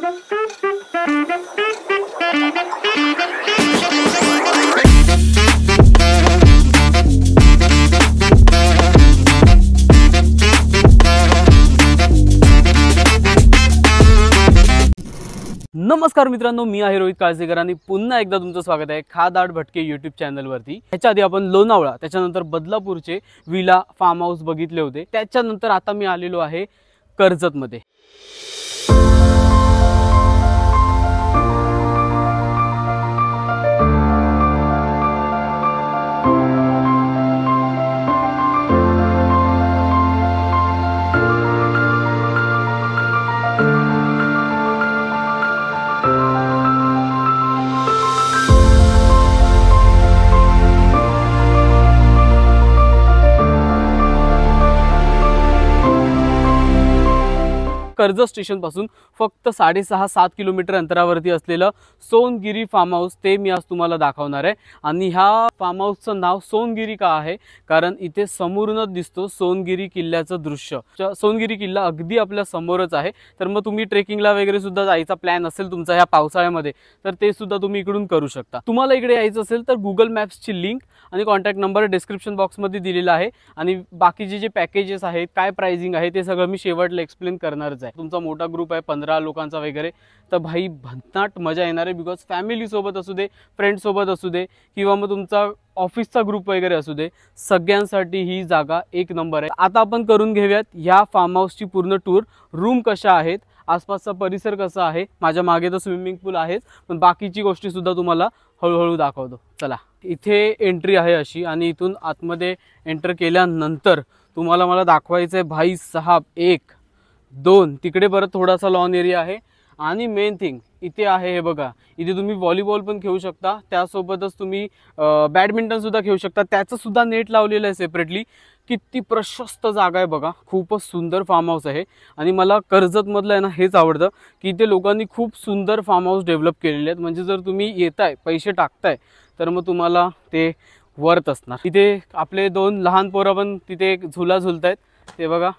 नमस्कार मित्रांनो, मी आहे रोहित काळसेकर आणि पुन्हा एकदा तुमचं स्वागत आहे खादाड भटके यूट्यूब चॅनलवरती। ह्याच्या आधी आपण लोणावळा, त्याच्यानंतर बदलापूरचे विला फार्म हाऊस बघितले होते। त्याच्यानंतर आता मी आलेलो आहे कर्जतमध्ये। कर्जत स्टेशन पासून फक्त 6.5-7 किलोमीटर अंतरावरती असलेलं सोनगिरी फार्म हाऊस ते मी आज तुम्हाला दाखवणार आहे। आणि ह्या फार्म हाऊसचं नाव सोनगिरी का आहे, कारण इथे समोरूनच दिसतो सोनगिरी किल्ल्याचं दृश्य। सोनगिरी किल्ला अगदी आपल्या समोरच आहे। तर मग तुम्ही ट्रेकिंगला वगैरे सुद्धा जायचा प्लॅन असेल तुमचा ह्या पावसाळ्यामध्ये, तर ते सुद्धा तुम्ही इकडून करू शकता। तुम्हाला इकडे यायचं असेल तर गुगल मॅप्सची लिंक आणि कॉन्टॅक्ट नंबर डिस्क्रिप्शन बॉक्समध्ये दिलेला आहे। आणि बाकीचे जे पॅकेजेस आहेत, काय प्राइसिंग आहे, ते सगळं मी शेवटला एक्सप्लेन करणारच आहे। तुमचा मोठा ग्रुप आहे 15 लोकांचा वगैरे, तर भाई भन्नाट मजा येणार आहे। बिकॉज फॅमिली सोबत असू दे, फ्रेंड सोबत असू दे, किंवा मग तुमचा ऑफिसचा ग्रुप वगैरे असू दे, सगळ्यांसाठी ही जागा एक नंबर आहे। आता आपण करून घेऊयात ह्या फार्म हाऊसची पूर्ण टूर। रूम कशा आहेत, आसपासचा परिसर कसा आहे, माझ्या मागे तर स्विमिंग पूल आहेच, पण बाकीची गोष्टी सुद्धा तुम्हाला हळूहळू दाखवतो। चला, इथे एंट्री आहे अशी, आणि इथून आतमध्ये एंटर केल्यानंतर तुम्हाला मला दाखवायचं आहे भाई साहब 1 2 तिकडे परत थोडासा लॉन एरिया आहे। आणि मेन थिंग इथे आहे, हे बघा, इथे तुम्ही व्हॉलीबॉल पण खेळू शकता, त्यासोबतच तुम्ही बॅडमिंटन सुद्धा खेळू शकता। त्याचं सुद्धा नेट लावलेलं आहे सेपरेटली। किती प्रशस्त जागा आहे बघा, खूपच सुंदर फार्म हाऊस आहे। आणि मला कर्जतमधलं आहे ना हेच आवडतं की इथे लोकांनी खूप सुंदर फार्म हाऊस डेव्हलप केलेले आहेत। म्हणजे जर तुम्ही येताय, पैसे टाकताय, तर मग तुम्हाला ते वर्थ असणार। इथे आपले 2 लहान पोरं पण तिथे झुला झुलतायत, ते बघा।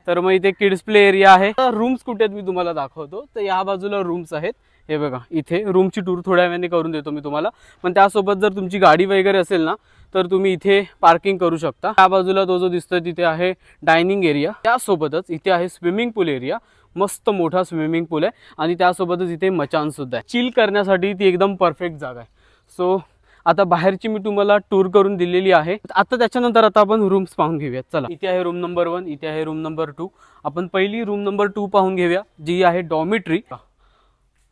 तर मग इथे किड्स प्ले एरिया आहे। रूम्स कुठे आहेत मी तुम्हाला दाखवतो। तर या बाजूला रूम्स आहेत, हे बघा। इथे रूमची टूर थोड्या वेळाने करून देतो मी तुम्हाला। पण त्यासोबत जर तुमची गाडी वगैरे असेल ना, तर तुम्ही इथे पार्किंग करू शकता। त्या बाजूला तो जो दिसतोय तिथे आहे डायनिंग एरिया, त्यासोबतच इथे आहे स्विमिंग पूल एरिया। मस्त मोठा स्विमिंग पूल आहे, आणि त्यासोबतच इथे मचान सुद्धा आहे। चिल करण्यासाठी ती एकदम परफेक्ट जागा आहे। सो आता बाहेरची मी तुम्हाला टूर करून दिलेली आहे। आता त्याच्यानंतर आता आपण रूम्स पाहून घेऊयात। चला, इथे आहे रूम नंबर 1, इथे आहे रूम नंबर 2। आपण पहिली रूम नंबर 2 पाहून घेऊया, जी आहे डॉर्मिटरी।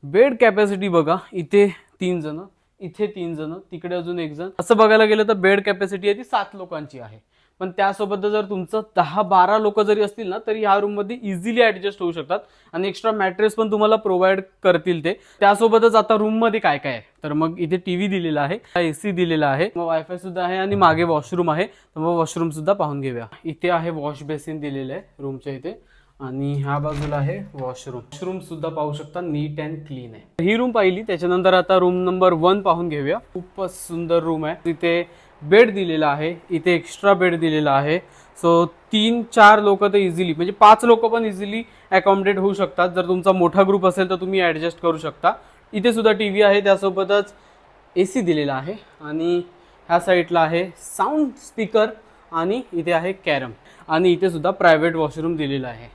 बेड कॅपॅसिटी बघा, इथे 3 जण, इथे 3 जण, तिकडे अजून 1 जण। असं बघायला गेलं तर बेड कॅपॅसिटी आहे ती 7 लोकांची आहे। पण त्यासोबत जर तुमचं 10-12 लोक जरी असतील ना, तरी ह्या रूम मध्ये इझिली ऍडजस्ट होऊ शकतात। आणि एक्स्ट्रा मॅट्रेस पण तुम्हाला प्रोव्हाइड करतील ते। त्यासोबतच आता रूम मध्ये काय काय आहे, तर मग इथे टीव्ही दिलेला आहे, एसी दिलेला आहे, मग वायफाय सुद्धा आहे, आणि मागे वॉशरूम आहे। तर मग वॉशरूम सुद्धा पाहून घेऊया। इथे आहे वॉश बेसिन दिलेलं आहे रूमच्या इथे, आणि ह्या बाजूला आहे वॉशरूम सुद्धा पाहू शकता, नीट अँड क्लीन आहे। ही रूम पाहिली, त्याच्यानंतर आता रूम नंबर 1 पाहून घेऊया। खूपच सुंदर रूम आहे। तिथे बेड दिलेला आहे, इथे एक्स्ट्रा बेड दिलेला आहे। सो 3-4 लोक तर इझिली, म्हणजे 5 लोक पण इझिली अकोमोडेट होऊ शकतात। जर तुमचा मोठा ग्रुप असेल तर तुम्ही ॲडजस्ट करू शकता। इथे सुद्धा टीव्ही आहे, त्यासोबतच एसी दिलेला आहे, आणि ह्या साईडला आहे साऊंड स्पीकर, आणि इथे आहे कॅरम, आणि इथे सुद्धा प्रायव्हेट वॉशरूम दिलेला आहे।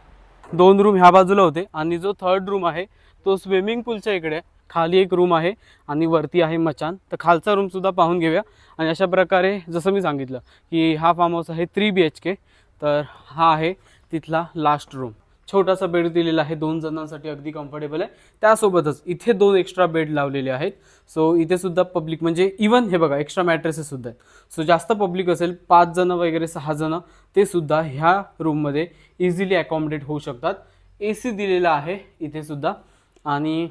2 रूम ह्या बाजूला होते, आणि जो 3rd रूम आहे तो स्विमिंग पूलच्या इकडे। खाली एक रूम आहे, आणि वरती आहे मचान। तर खालचा रूम सुद्धा पाहून घेऊया। आणि अशा प्रकारे जसं मी सांगितलं की हा फार्म हाऊस आहे 3 BHK। तर हा आहे तिथला लास्ट रूम। छोटासा बेड दिलेला आहे, 2 जणांसाठी अगदी कम्फर्टेबल आहे। त्यासोबतच इथे 2 एक्स्ट्रा बेड लावलेले आहेत। सो इथे सुद्धा पब्लिक, म्हणजे इवन हे बघा एक्स्ट्रा मॅट्रेसेस सुद्धा आहेत। सो जास्त पब्लिक असेल, 5 जण वगैरे 6 जण, ते सुद्धा ह्या रूममध्ये इझिली अकोमोडेट होऊ शकतात। एसी दिलेला आहे इथे सुद्धा, आणि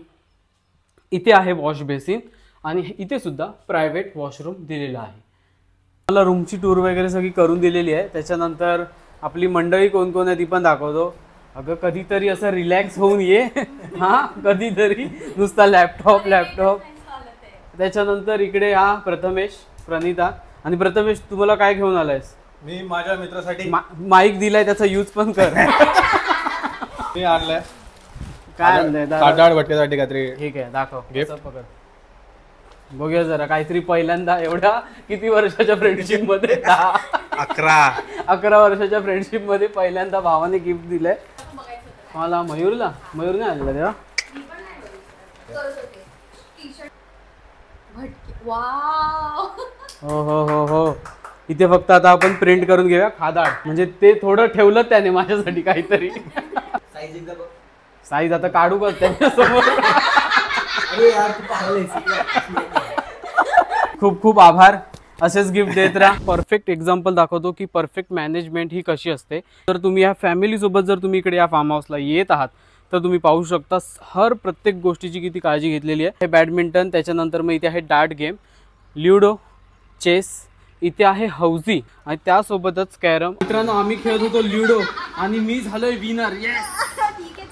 इथे आहे वॉश बेसिन, आणि इथे सुद्धा प्रायव्हेट वॉशरूम दिलेला आहे। मला रूमची टूर वगैरे सगळी करून दिलेली आहे। त्याच्यानंतर आपली मंडळी कोण कोण आहे ती पण दाखवतो। अगं कधीतरी असं रिलॅक्स होऊन ये, हां कधीतरी नुसता लॅपटॉप। त्याच्यानंतर इकडे हा प्रथमेश, प्रणिता। आणि प्रथमेश, तुम्हाला काय घेऊन आलायस? मी माझ्या मित्रासाठी माईक दिलाय, त्याचा यूज पण कर। मी आणलाय काय आणलंय काटाळ भट्टीसाठी काहीतरी. ठीक आहे दाखव गिफ्ट पकड. बघूया जरा काहीतरी पहिल्यांदा एवढ्या किती वर्षाच्या फ्रेंडशिप मध्ये 11 वर्षाच्या फ्रेंडशिप मध्ये पहिल्यांदा भावाने गिफ्ट दिलंय मला. मयूर नाही आणलं तेव्हा. हो इथे फक्त आता आपण प्रिंट करून घेऊया खादाड. म्हणजे ते थोडं ठेवलं त्याने माझ्यासाठी काहीतरी. साईज आता काढू का त्याच्या समोर. खूप खूप आभार. असेच गिफ्ट देत राहा. परफेक्ट एक्झाम्पल दाखवतो की परफेक्ट मॅनेजमेंट ही कशी असते. तर तुम्ही या फॅमिली सोबत जर तुम्ही इकडे या फार्म हाऊसला येत आहात तर तुम्ही पाहू शकता प्रत्येक गोष्टीची किती काळजी घेतलेली आहे. हे बॅडमिंटन, त्याच्यानंतर मग इथे आहे डार्ट गेम, ल्युडो, चेस, इथे आहे हौजी आणि त्यासोबतच कॅरम. मित्रांनो आम्ही खेळत होतो ल्युडो आणि मी झालोय विनर.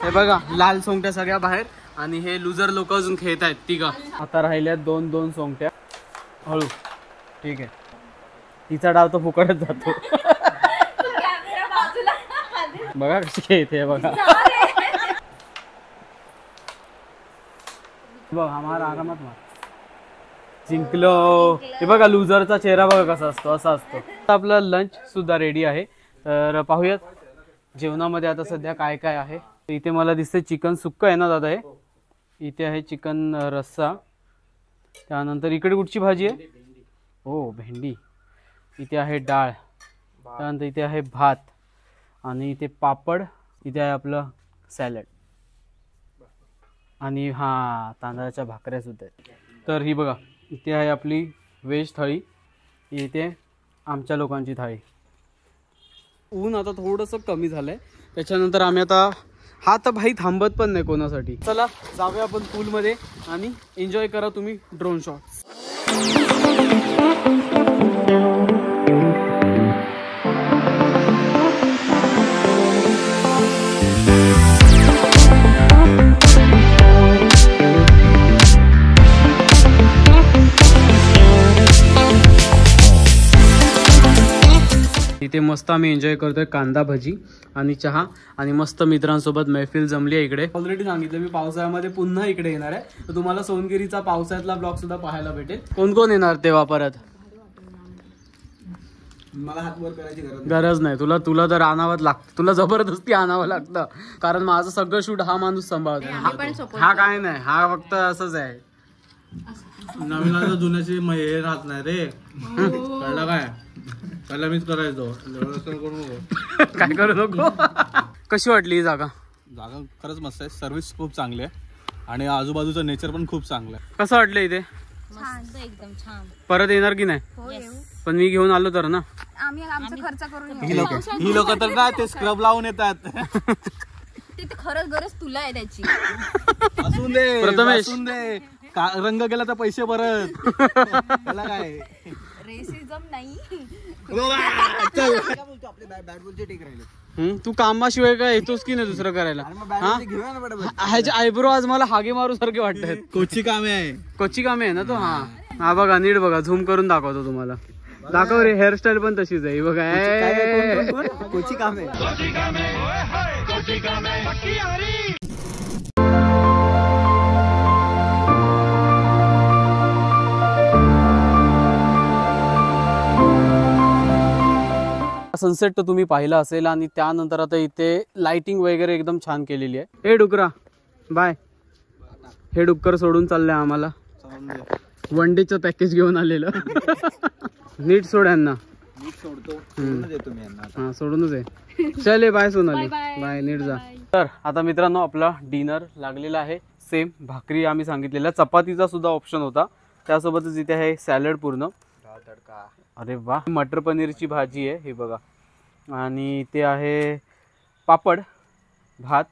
हे बघा लाल सोंगट्या सगळ्या बाहेर आणि हे लुजर लोक अजून खेळत आहेत तिघं. आता राहिल्यात 2-2 सोंगट्या. हळू ठीक आहे. तिचा डाव तो फुकटच जातो. बघा कशी खेळते बघा. बघ आम्हाला आरामात मार. जिंकलो. हे बघा लुजरचा चेहरा बघा कसा असतो, असा असतो. आपलं लंच सुद्धा रेडी आहे. तर पाहूयात जेवणामध्ये आता सध्या काय काय आहे. इथे मला दिसते चिकन सुक्का आहे ना दादा. हे इथे आहे चिकन रस्सा. त्यानंतर इकडे कुठची भाजी आहे. हो भेंडी. इथे आहे डाळ. त्यानंतर इथे आहे भात आणि इथे पापड. इथे आहे आपलं सॅलड आणि हा तांदळाच्या भाकऱ्या सुद्धा आहेत. तर ही बघा इथे आहे आपली व्हेज थाळी. इथे आमच्या लोकांची थाळी. ऊन आता थोडंसं कमी झालंय त्याच्यानंतर आम्ही आता हा तर भाई थांबत पण नाही कोणासाठी. चला जाऊया आपण पूलमध्ये आणि एन्जॉय करा तुम्ही ड्रोन शॉट्स. इथे मस्त आम्ही एन्जॉय करतोय कांदा भजी आणि चहा आणि मस्त मित्रांसोबत मैफिल जमली आहे इकडे. ऑलरेडी सांगितलं मी पावसाळ्यामध्ये पुन्हा इकडे येणार आहे. तर तुम्हाला सोनगिरीचा पावसाळ्यातला ब्लॉग सुद्धा पाहायला भेटेल. कोण कोण येणार तेव्हा परत. मला हात वर करायची गरज नाही. तुला तर आणावंच लागतं. तुला जबरदस्ती आणावं लागतं कारण माझं सगळं शूट हा माणूस सांभाळतो. हा काय नाही, हा फक्त असंच आहे. नवीन जुन्याची हे राहत नाही रे. कळलं काय. पहिला मीच करायचो. काय करू नको. कशी वाटली ही जागा. खरंच मस्त आहे. सर्व्हिस खूप चांगली आहे आणि आजूबाजूचं नेचर पण खूप चांगलं आहे. कसं वाटलं इथे. एकदम छान. परत येणार की नाही. पण मी घेऊन आलो तर ना. आम्ही आमचा खर्च करून ही लोक तर ना ते स्क्रब लावून येतात. ते खरंच गरज तुला आहे त्याची. असून दे प्रथमेश. असून दे. रंग गेला तर पैसे परत. त्याला काय रेसिझम नाही. तू कामाशिवाय काय येतोस की नाही दुसरं करायला. ह्याचे आयब्रो आज मला हागे मारू सारखे वाटतात. कोची कामे आहे. कोची कामे आहे ना तो. हा बघा नीट बघा झूम करून दाखवतो तुम्हाला. दाखव रे. हेअरस्टाईल पण तशीच आहे बघा. कोची कामे. सनसेट तर तुम्ही पाहिला असेल आणि त्यानंतर आता इथे लाइटिंग वगैरे एकदम छान केलेली आहे. हे डुकरा बाय. हे डुक्कर सोडून चाललंय आम्हाला. वन डेचं पॅकेज घेऊन आलेलं. नीट सोड यांना. हा सोडूनच आहे. चले बाय सोनाली. बाय नीट जा. तर आता मित्रांनो आपला डिनर लागलेला आहे. सेम भाकरी आम्ही सांगितलेला. चपातीचा सुद्धा ऑप्शन होता. त्यासोबतच इथे आहे सॅलड पूर्ण. अरे वा. मटर पनीरची भाजी आहे हे बघा आणि इथे आहे पापड, भात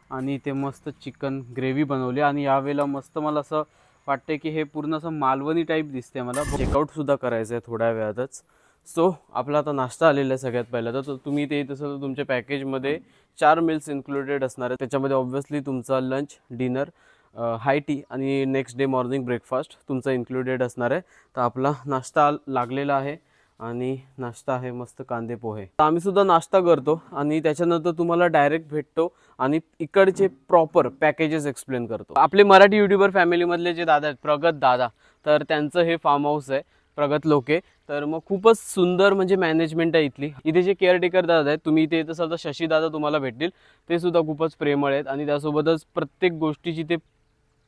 आणि इथे मस्त चिकन ग्रेव्ही बनवली आणि यावेळेला मस्त मला असं वाटते की हे पूर्ण असं मालवणी टाईप दिसते मला. चेकआउट सुद्धा करायचं आहे थोड्या वेळातच. सो आपला आता नाश्ता आलेला आहे सगळ्यात पहिला. तर तुम्ही ते तसं तर तुमच्या पॅकेजमध्ये 4 मील्स इन्क्लुडेड असणार आहे. त्याच्यामध्ये ऑब्व्हियसली तुमचा लंच, डिनर, हाय टी आणि नेक्स्ट डे मॉर्निंग ब्रेकफास्ट तुमचा इन्क्लुडेड असणार आहे. तर आपला नाश्ता लागलेला आहे आणि नाश्ता आहे मस्त कांदे पोहे. आम्ही सुद्धा नाश्ता करतो आणि त्याच्यानंतर तुम्हाला डायरेक्ट भेटतो आणि इकडचे प्रॉपर पॅकेजेस एक्सप्लेन करतो. आपले मराठी यूट्यूबर फॅमिलीमधले जे दादा आहेत प्रगत दादा, तर त्यांचं हे फार्म हाऊस आहे प्रगत लोके. तर मग खूपच सुंदर म्हणजे मॅनेजमेंट आहे इथली. इथे जे केअरटेकर दादा आहेत, तुम्ही इथे येत असाल तर शशी दादा तुम्हाला भेटतील. ते सुद्धा खूपच प्रेमळ आहेत आणि त्यासोबतच प्रत्येक गोष्टीची ते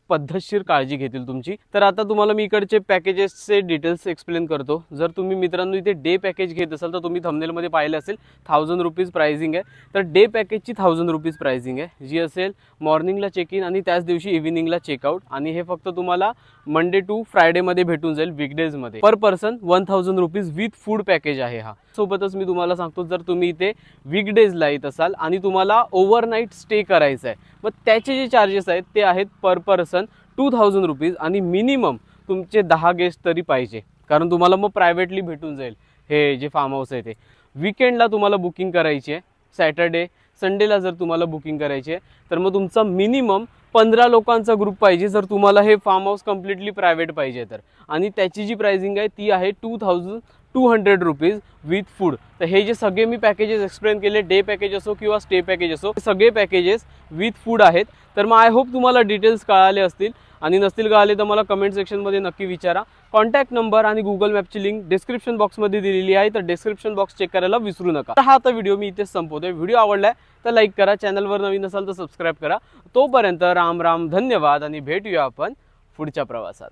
पद्धतशीर काळजी घेतील तुमची. तर आता तुम्हाला मी इकडचे पॅकेजेसचे डिटेल्स एक्सप्लेन करतो. जर तुम्ही मित्रांनो इथे डे पॅकेज घेत असाल तर तुम्ही थंबनेलमध्ये पाहिलं असेल 1000 रुपीज प्राइसिंग आहे. तर डे पॅकेजची 1000 रुपीज प्राइसिंग आहे, जी असेल मॉर्निंगला चेक इन आणि त्याच दिवशी इव्हिनिंगला चेकआउट. आणि हे फक्त तुम्हाला मंडे टू फ्रायडेमध्ये भेटून जाईल, वीकडेजमध्ये. Per person 1000 rupees with food package आहे हा. सोबतच मी तुम्हाला सांगतो, जर तुम्ही इथे वीकडेजला येत असाल आणि तुम्हाला ओव्हरनाईट स्टे करायचं आहे, मग त्याचे जे चार्जेस आहेत ते आहेत पर पर्सन 2000 रुपीज आणि मिनिमम तुमचे 10 गेस्ट तरी पाहिजे, कारण तुम्हाला मग प्रायव्हेटली भेटून जाईल हे जे फार्म हाऊस आहे ते. वीकेंडला तुम्हाला बुकिंग करायची आहे, सॅटर्डे संडेला जर तुम्हाला बुकिंग करायची आहे तर मग तुमचा मिनिमम 15 लोकांचा ग्रुप पाहिजे, जर तुम्हाला हे फार्म हाऊस कम्प्लिटली प्रायव्हेट पाहिजे तर. आणि त्याची जी प्राइसिंग आहे ती आहे 2200 रुपीज विथ फूड. तर हे जे सगळे मी पॅकेजेस एक्सप्लेन केले, डे पॅकेज असो किंवा स्टे पॅकेज असो, सगळे पॅकेजेस विथ फूड आहेत. तर मग आय होप तुम्हाला डिटेल्स कळाले असतील, आणि नसतील कळाले तर मला कमेंट सेक्शनमध्ये नक्की विचारा. कॉन्टॅक्ट नंबर आणि गुगल मॅपची लिंक डिस्क्रिप्शन बॉक्समध्ये दिलेली आहे, तर डिस्क्रिप्शन बॉक्स चेक करायला विसरू नका. तर हा आता व्हिडिओ मी इथेच संपवतोय. व्हिडिओ आवडलाय तर लाईक करा, चॅनलवर नवीन असाल तर सबस्क्राईब करा. तोपर्यंत राम राम, धन्यवाद आणि भेटूया आपण पुढच्या प्रवासात.